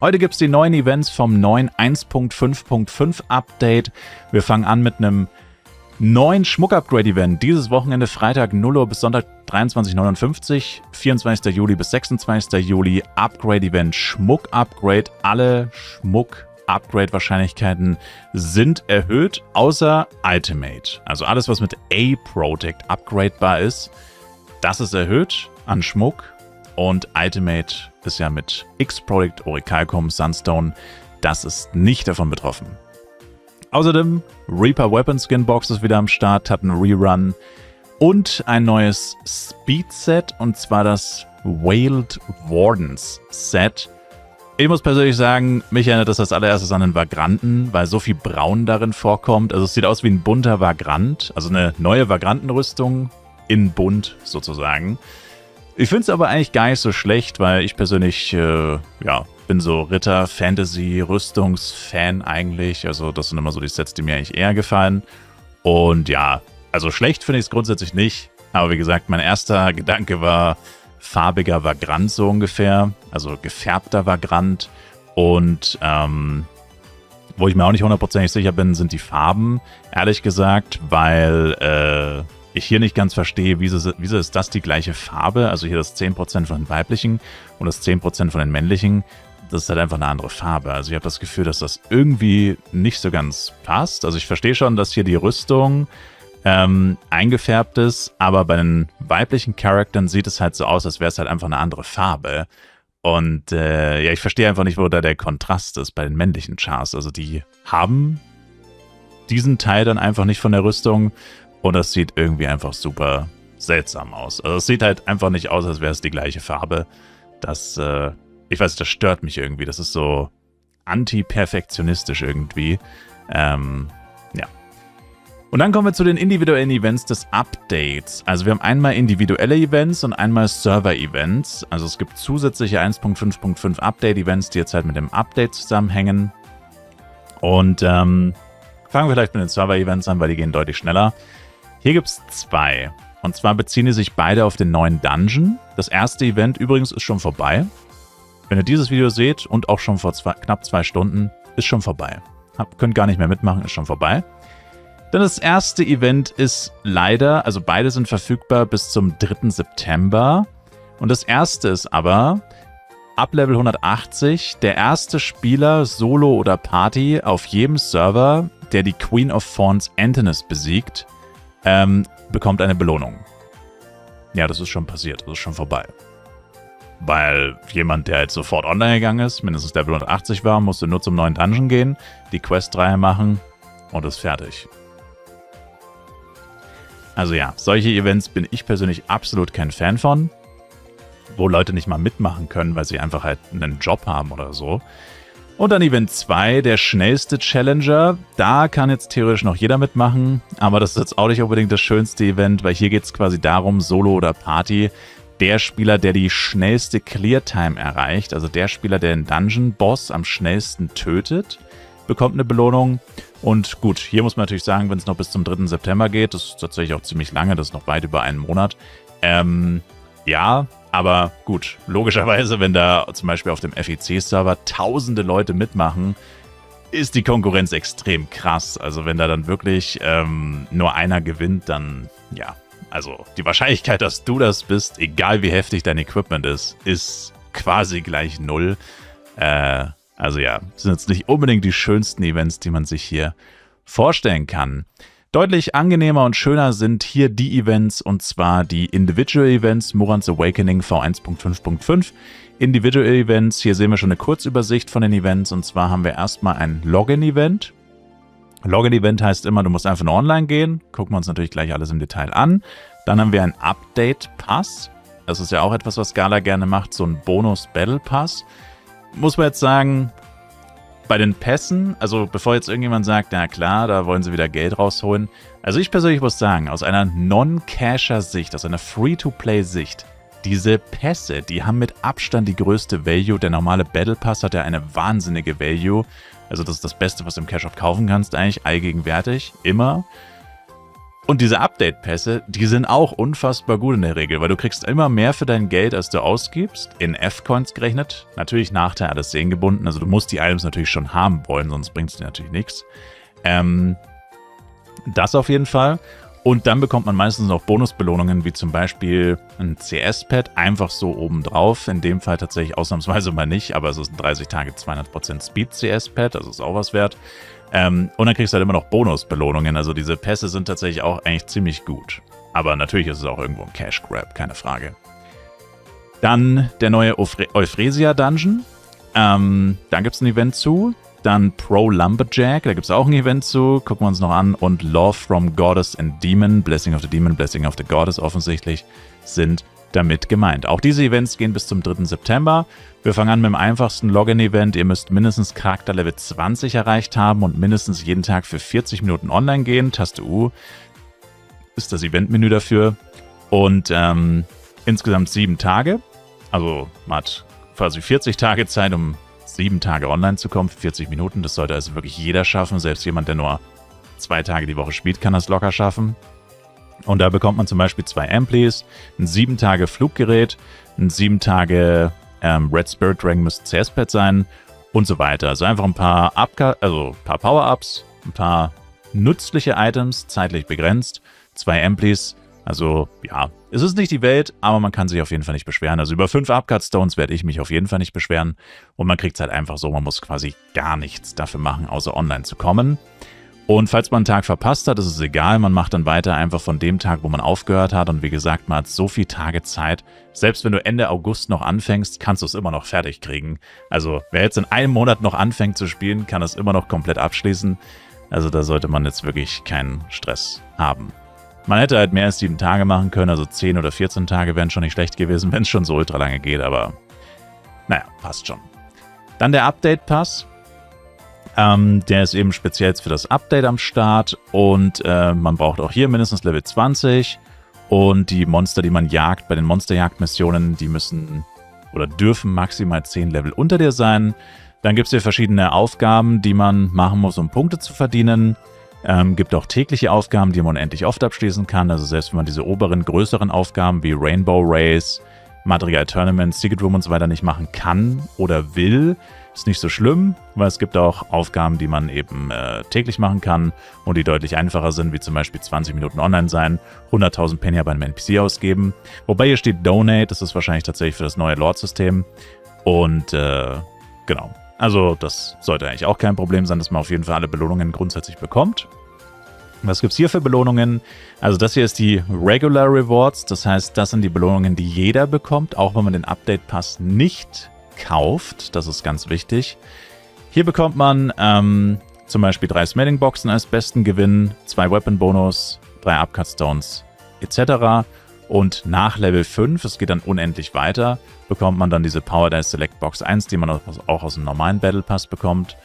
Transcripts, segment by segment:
Heute gibt es die neuen Events vom neuen 1.5.5 Update. Wir fangen an mit einem neuen Schmuck-Upgrade-Event. Dieses Wochenende Freitag 0 Uhr bis Sonntag 23:59, 24. Juli bis 26. Juli Upgrade-Event Schmuck-Upgrade. Alle Schmuck-Upgrade-Wahrscheinlichkeiten sind erhöht, außer Itemate. Also alles, was mit A-Product upgradebar ist, das ist erhöht an Schmuck. Und Itemate ist ja mit X-Product, Orichalcum, Sunstone. Das ist nicht davon betroffen. Außerdem Reaper Weapon Skin Box ist wieder am Start, hat einen Rerun. Und ein neues Speed-Set, und zwar das Veiled Wardens Set. Ich muss persönlich sagen, mich erinnert das als allererstes an einen Vagranten, weil so viel Braun darin vorkommt. Also es sieht aus wie ein bunter Vagrant, also eine neue Vagrantenrüstung in bunt sozusagen. Ich finde es aber eigentlich gar nicht so schlecht, weil ich persönlich, bin so Ritter-Fantasy-Rüstungs-Fan eigentlich. Also das sind immer so die Sets, die mir eigentlich eher gefallen. Und ja, also schlecht finde ich es grundsätzlich nicht. Aber wie gesagt, mein erster Gedanke war farbiger Vagrant so ungefähr. Also gefärbter Vagrant. Und wo ich mir auch nicht hundertprozentig sicher bin, sind die Farben, ehrlich gesagt, weil ich hier nicht ganz verstehe, wieso ist das die gleiche Farbe? Also hier das 10% von den weiblichen und das 10% von den männlichen. Das ist halt einfach eine andere Farbe. Also ich habe das Gefühl, dass das irgendwie nicht so ganz passt. Also ich verstehe schon, dass hier die Rüstung eingefärbt ist, aber bei den weiblichen Charakteren sieht es halt so aus, als wäre es halt einfach eine andere Farbe. Und ich verstehe einfach nicht, wo da der Kontrast ist bei den männlichen Chars. Also die haben diesen Teil dann einfach nicht von der Rüstung. Und das sieht irgendwie einfach super seltsam aus. Also es sieht halt einfach nicht aus, als wäre es die gleiche Farbe. Das, ich weiß, das stört mich irgendwie. Das ist so anti-perfektionistisch irgendwie. Und dann kommen wir zu den individuellen Events des Updates. Also wir haben einmal individuelle Events und einmal Server-Events. Also es gibt zusätzliche 1.5.5 Update-Events, die jetzt halt mit dem Update zusammenhängen. Und fangen wir vielleicht mit den Server-Events an, weil die gehen deutlich schneller. Hier gibt es zwei. Und zwar beziehen die sich beide auf den neuen Dungeon. Das erste Event übrigens ist schon vorbei. Wenn ihr dieses Video seht und auch schon vor knapp 2 Stunden, ist schon vorbei. Könnt gar nicht mehr mitmachen, ist schon vorbei. Dann das erste Event ist leider, also beide sind verfügbar bis zum 3. September. Und das erste ist aber ab Level 180 der erste Spieler, Solo oder Party auf jedem Server, der die Queen of Thorns Antinous besiegt, bekommt eine Belohnung. Ja, das ist schon passiert, das ist schon vorbei. Weil jemand, der jetzt sofort online gegangen ist, mindestens Level 180 war, musste nur zum neuen Dungeon gehen, die Quest-Reihe machen und ist fertig. Also ja, solche Events bin ich persönlich absolut kein Fan von, wo Leute nicht mal mitmachen können, weil sie einfach halt einen Job haben oder so. Und dann Event 2, der schnellste Challenger. Da kann jetzt theoretisch noch jeder mitmachen, aber das ist jetzt auch nicht unbedingt das schönste Event, weil hier geht es quasi darum, Solo oder Party, der Spieler, der die schnellste Clear-Time erreicht, also der Spieler, der den Dungeon-Boss am schnellsten tötet, bekommt eine Belohnung. Und gut, hier muss man natürlich sagen, wenn es noch bis zum 3. September geht, das ist tatsächlich auch ziemlich lange, das ist noch weit über einen Monat, ja, aber gut, logischerweise, wenn da zum Beispiel auf dem FEC-Server tausende Leute mitmachen, ist die Konkurrenz extrem krass. Also wenn da dann wirklich nur einer gewinnt, dann ja, also die Wahrscheinlichkeit, dass du das bist, egal wie heftig dein Equipment ist quasi gleich 0. Also ja, sind jetzt nicht unbedingt die schönsten Events, die man sich hier vorstellen kann. Deutlich angenehmer und schöner sind hier die Events, und zwar die Individual Events, Murans Awakening V1.5.5. Individual Events, hier sehen wir schon eine Kurzübersicht von den Events, und zwar haben wir erstmal ein Login-Event. Login-Event heißt immer, du musst einfach nur online gehen. Gucken wir uns natürlich gleich alles im Detail an. Dann haben wir einen Update-Pass. Das ist ja auch etwas, was Gala gerne macht, so ein Bonus-Battle-Pass. Muss man jetzt sagen, bei den Pässen, also bevor jetzt irgendjemand sagt, na klar, da wollen sie wieder Geld rausholen. Also ich persönlich muss sagen, aus einer Non-Casher-Sicht, aus einer Free-to-Play-Sicht, diese Pässe, die haben mit Abstand die größte Value. Der normale Battle Pass hat ja eine wahnsinnige Value. Also das ist das Beste, was du im Cash-Shop kaufen kannst eigentlich, allgegenwärtig, immer. Und diese Update-Pässe, die sind auch unfassbar gut in der Regel, weil du kriegst immer mehr für dein Geld, als du ausgibst, in F-Coins gerechnet. Natürlich Nachteil, alles sehengebunden, also du musst die Items natürlich schon haben wollen, sonst bringt es dir natürlich nichts. Das auf jeden Fall. Und dann bekommt man meistens noch Bonusbelohnungen, wie zum Beispiel ein CS-Pad, einfach so obendrauf. In dem Fall tatsächlich ausnahmsweise mal nicht, aber es ist ein 30 Tage 200% Speed-CS-Pad, also ist auch was wert. Und dann kriegst du halt immer noch Bonusbelohnungen. Also diese Pässe sind tatsächlich auch eigentlich ziemlich gut. Aber natürlich ist es auch irgendwo ein Cash-Grab, keine Frage. Dann der neue Euphrasia Dungeon. Da gibt es ein Event zu. Dann Pro Lumberjack, da gibt es auch ein Event zu. Gucken wir uns noch an. Und Love from Goddess and Demon, Blessing of the Demon, Blessing of the Goddess offensichtlich, sind damit gemeint. Auch diese Events gehen bis zum 3. September. Wir fangen an mit dem einfachsten Login-Event. Ihr müsst mindestens Charakterlevel 20 erreicht haben und mindestens jeden Tag für 40 Minuten online gehen. Taste U ist das Eventmenü dafür. Und insgesamt 7 Tage. Also man hat quasi 40 Tage Zeit, um 7 Tage online zu kommen, 40 Minuten. Das sollte also wirklich jeder schaffen. Selbst jemand, der nur 2 Tage die Woche spielt, kann das locker schaffen. Und da bekommt man zum Beispiel 2 Amplis, ein 7 Tage Fluggerät, ein 7 Tage Red Spirit Dragon müsste CS-Pad sein und so weiter. Also einfach ein paar Power-Ups, ein paar nützliche Items, zeitlich begrenzt, 2 Amplis. Also ja, es ist nicht die Welt, aber man kann sich auf jeden Fall nicht beschweren. Also über 5 Upcut-Stones werde ich mich auf jeden Fall nicht beschweren. Und man kriegt es halt einfach so, man muss quasi gar nichts dafür machen, außer online zu kommen. Und falls man einen Tag verpasst hat, ist es egal. Man macht dann weiter einfach von dem Tag, wo man aufgehört hat. Und wie gesagt, man hat so viele Tage Zeit. Selbst wenn du Ende August noch anfängst, kannst du es immer noch fertig kriegen. Also wer jetzt in einem Monat noch anfängt zu spielen, kann es immer noch komplett abschließen. Also da sollte man jetzt wirklich keinen Stress haben. Man hätte halt mehr als 7 Tage machen können. Also 10 oder 14 Tage wären schon nicht schlecht gewesen, wenn es schon so ultra lange geht. Aber naja, passt schon. Dann der Update-Pass. Der ist eben speziell für das Update am Start und man braucht auch hier mindestens Level 20 und die Monster, die man jagt bei den Monsterjagd-Missionen, die müssen oder dürfen maximal 10 Level unter dir sein. Dann gibt es hier verschiedene Aufgaben, die man machen muss, um Punkte zu verdienen. Gibt auch tägliche Aufgaben, die man unendlich oft abschließen kann. Also selbst wenn man diese oberen, größeren Aufgaben wie Rainbow Race, Madrigal Tournament, Secret Room und so weiter nicht machen kann oder will, ist nicht so schlimm, weil es gibt auch Aufgaben, die man eben täglich machen kann und die deutlich einfacher sind, wie zum Beispiel 20 Minuten online sein, 100.000 Penny bei einem NPC ausgeben. Wobei hier steht Donate, das ist wahrscheinlich tatsächlich für das neue Lord-System. Und genau, also das sollte eigentlich auch kein Problem sein, dass man auf jeden Fall alle Belohnungen grundsätzlich bekommt. Was gibt es hier für Belohnungen? Also das hier ist die Regular Rewards, das heißt, das sind die Belohnungen, die jeder bekommt, auch wenn man den Update Pass nicht kauft. Das ist ganz wichtig. Hier bekommt man zum Beispiel 3 Smelling Boxen als besten Gewinn, 2 Weapon Bonus, 3 Upcut Stones etc. Und nach Level 5, es geht dann unendlich weiter, bekommt man dann diese Power Dice Select Box 1, die man auch aus dem normalen Battle Pass bekommt.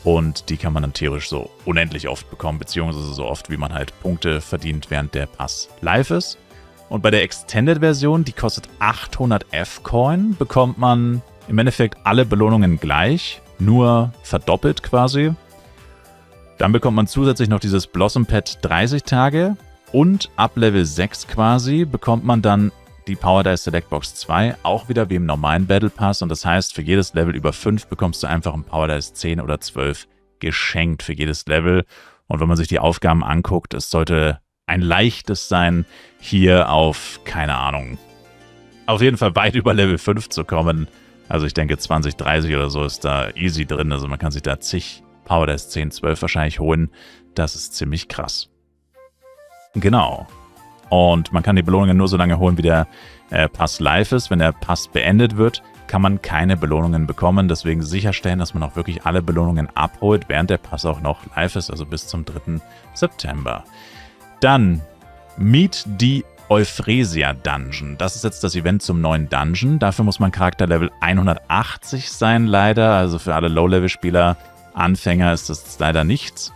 Und die kann man dann theoretisch so unendlich oft bekommen, beziehungsweise so oft, wie man halt Punkte verdient, während der Pass live ist. Und bei der Extended-Version, die kostet 800 F-Coin, bekommt man im Endeffekt alle Belohnungen gleich, nur verdoppelt quasi. Dann bekommt man zusätzlich noch dieses Blossom Pad 30 Tage und ab Level 6 quasi bekommt man dann die Power Dice Select Box 2, auch wieder wie im normalen Battle Pass. Und das heißt, für jedes Level über 5 bekommst du einfach ein Power Dice 10 oder 12 geschenkt für jedes Level. Und wenn man sich die Aufgaben anguckt, es sollte ein leichtes sein, hier auf, keine Ahnung, auf jeden Fall weit über Level 5 zu kommen. Also ich denke 20, 30 oder so ist da easy drin. Also man kann sich da zig Power Dice 10, 12 wahrscheinlich holen. Das ist ziemlich krass. Genau. Und man kann die Belohnungen nur so lange holen, wie der Pass live ist. Wenn der Pass beendet wird, kann man keine Belohnungen bekommen. Deswegen sicherstellen, dass man auch wirklich alle Belohnungen abholt, während der Pass auch noch live ist, also bis zum 3. September. Dann Meet the Euphrasia Dungeon. Das ist jetzt das Event zum neuen Dungeon. Dafür muss man Charakterlevel 180 sein, leider. Also für alle Low-Level-Spieler, Anfänger ist das leider nichts.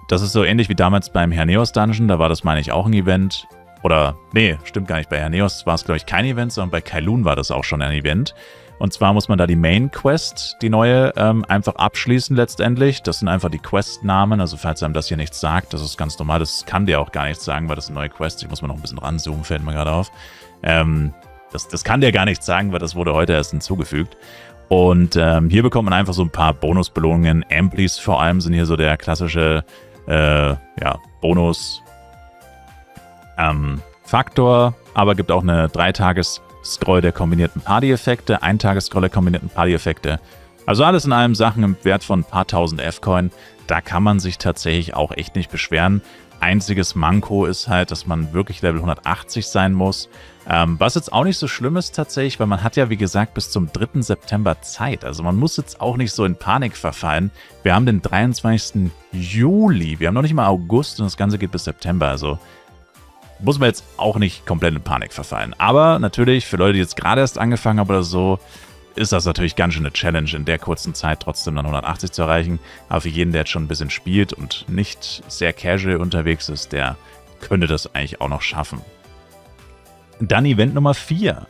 Das ist so ähnlich wie damals beim Herneos Dungeon. Da war das, meine ich, auch ein Event. Oder, nee, stimmt gar nicht. Bei Herneos war es, glaube ich, kein Event, sondern bei Kowloon war das auch schon ein Event. Und zwar muss man da die Main Quest, die neue, einfach abschließen letztendlich. Das sind einfach die Quest-Namen, also falls einem das hier nichts sagt, das ist ganz normal, das kann dir auch gar nichts sagen, weil das eine neue Quest ist. Ich muss mal noch ein bisschen ranzoomen, fällt mir gerade auf. Das kann dir gar nichts sagen, weil das wurde heute erst hinzugefügt. Und hier bekommt man einfach so ein paar Bonusbelohnungen. Amplis vor allem sind hier so der klassische Bonus-Faktor, aber gibt auch eine 3-Tages-Scroll der kombinierten Party-Effekte, 1-Tages-Scroll der kombinierten Party-Effekte. Also alles in allem Sachen im Wert von ein paar tausend F-Coin. Da kann man sich tatsächlich auch echt nicht beschweren. Einziges Manko ist halt, dass man wirklich Level 180 sein muss. Was jetzt auch nicht so schlimm ist tatsächlich, weil man hat ja, wie gesagt, bis zum 3. September Zeit. Also man muss jetzt auch nicht so in Panik verfallen. Wir haben den 23. Juli. Wir haben noch nicht mal August und das Ganze geht bis September. Also muss man jetzt auch nicht komplett in Panik verfallen. Aber natürlich, für Leute, die jetzt gerade erst angefangen haben oder so, ist das natürlich ganz schön eine Challenge, in der kurzen Zeit trotzdem dann 180 zu erreichen. Aber für jeden, der jetzt schon ein bisschen spielt und nicht sehr casual unterwegs ist, der könnte das eigentlich auch noch schaffen. Dann Event Nummer 4.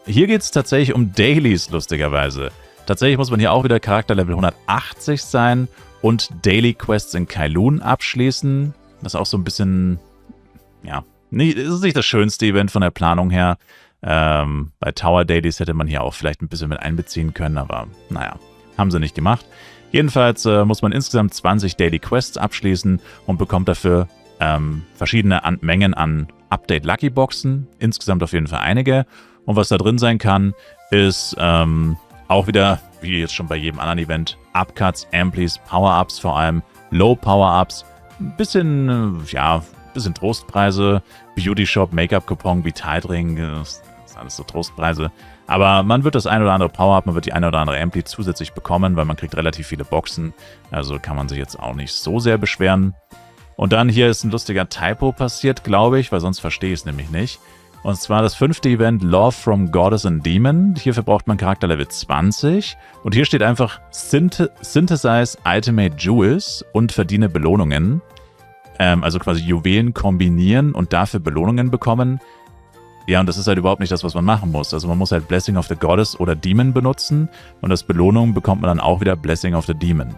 Hier geht es tatsächlich um Dailies, lustigerweise. Tatsächlich muss man hier auch wieder Charakterlevel 180 sein und Daily Quests in Kowloon abschließen. Das ist auch so ein bisschen, ja, ist nicht das schönste Event von der Planung her. Bei Tower Dailies hätte man hier auch vielleicht ein bisschen mit einbeziehen können, aber naja, haben sie nicht gemacht. Jedenfalls muss man insgesamt 20 Daily Quests abschließen und bekommt dafür verschiedene Mengen an Update Lucky Boxen, insgesamt auf jeden Fall einige. Und was da drin sein kann, ist auch wieder, wie jetzt schon bei jedem anderen Event, Upcuts, Amplis, Power-Ups vor allem, Low Power-Ups, ein bisschen, bisschen Trostpreise, Beauty Shop, Make-up-Coupon, Vitaldring, das ist alles so Trostpreise. Aber man wird das ein oder andere Power-Up, man wird die eine oder andere Ampli zusätzlich bekommen, weil man kriegt relativ viele Boxen. Also kann man sich jetzt auch nicht so sehr beschweren. Und dann hier ist ein lustiger Typo passiert, glaube ich, weil sonst verstehe ich es nämlich nicht. Und zwar das 5. Event Love from Goddess and Demon. Hierfür braucht man Charakterlevel 20. Und hier steht einfach Synthesize Ultimate Jewels und verdiene Belohnungen. Also quasi Juwelen kombinieren und dafür Belohnungen bekommen. Ja, und das ist halt überhaupt nicht das, was man machen muss. Also man muss halt Blessing of the Goddess oder Demon benutzen. Und als Belohnung bekommt man dann auch wieder Blessing of the Demon.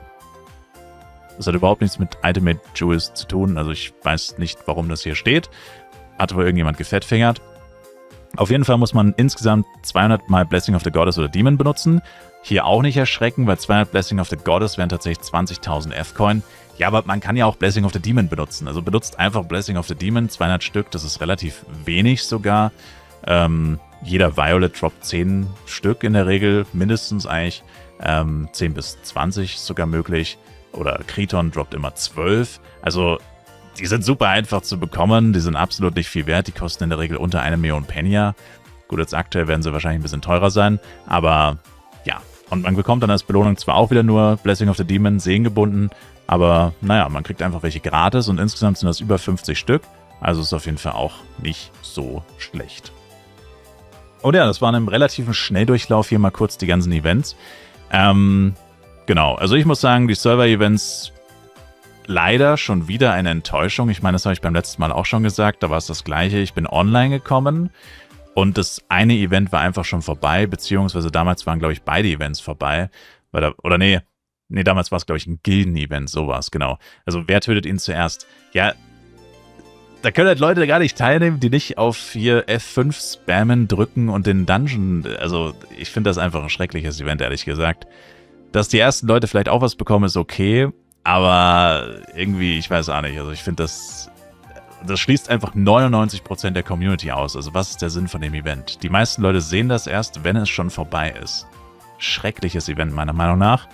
Das hat überhaupt nichts mit Ultimate Jewels zu tun. Also ich weiß nicht, warum das hier steht. Hat wohl irgendjemand gefettfingert. Auf jeden Fall muss man insgesamt 200 mal Blessing of the Goddess oder Demon benutzen. Hier auch nicht erschrecken, weil 200 Blessing of the Goddess wären tatsächlich 20.000 F-Coin. Ja, aber man kann ja auch Blessing of the Demon benutzen. Also benutzt einfach Blessing of the Demon, 200 Stück, das ist relativ wenig sogar. Jeder Violet droppt 10 Stück in der Regel, mindestens eigentlich. 10 bis 20 sogar möglich. Oder Kriton droppt immer 12. Also die sind super einfach zu bekommen, die sind absolut nicht viel wert, die kosten in der Regel unter 1 Million Penia. Gut, jetzt aktuell werden sie wahrscheinlich ein bisschen teurer sein, aber ja. Und man bekommt dann als Belohnung zwar auch wieder nur Blessing of the Demon, seelengebunden, aber naja, man kriegt einfach welche gratis und insgesamt sind das über 50 Stück, also ist auf jeden Fall auch nicht so schlecht. Und ja, das war in einem relativen Schnelldurchlauf hier mal kurz die ganzen Events. Genau, also ich muss sagen, die Server-Events leider schon wieder eine Enttäuschung. Ich meine, das habe ich beim letzten Mal auch schon gesagt, da war es das Gleiche. Ich bin online gekommen und das eine Event war einfach schon vorbei, beziehungsweise damals waren, glaube ich, beide Events vorbei. Nee, damals war es, glaube ich, ein Gilden-Event, sowas, genau. Also wer tötet ihn zuerst? Ja, da können halt Leute gar nicht teilnehmen, die nicht auf hier F5 spammen, drücken und den Dungeon, also ich finde das einfach ein schreckliches Event, ehrlich gesagt. Dass die ersten Leute vielleicht auch was bekommen, ist okay, aber irgendwie, ich weiß auch nicht, also ich finde das schließt einfach 99% der Community aus. Also was ist der Sinn von dem Event? Die meisten Leute sehen das erst, wenn es schon vorbei ist. Schreckliches Event meiner Meinung nach.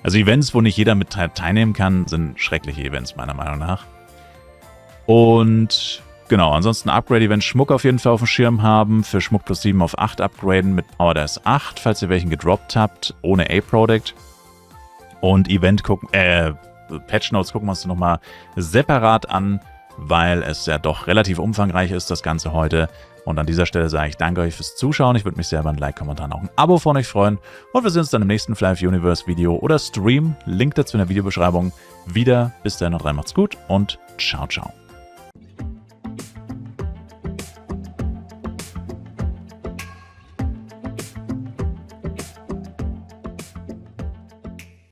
Also Events, wo nicht jeder mit teilnehmen kann, sind schreckliche Events meiner Meinung nach. Und genau, ansonsten Upgrade-Event Schmuck auf jeden Fall auf dem Schirm haben. Für Schmuck plus 7 auf 8 upgraden mit Power Dice 8, falls ihr welchen gedroppt habt, ohne A-Product. Und Event gucken, Patch Notes gucken wir uns nochmal separat an, weil es ja doch relativ umfangreich ist, das Ganze heute. Und an dieser Stelle sage ich danke euch fürs Zuschauen. Ich würde mich sehr über ein Like, Kommentar und auch ein Abo von euch freuen. Und wir sehen uns dann im nächsten Fly Universe Video oder Stream. Link dazu in der Videobeschreibung wieder. Bis dahin noch rein, macht's gut und ciao, ciao.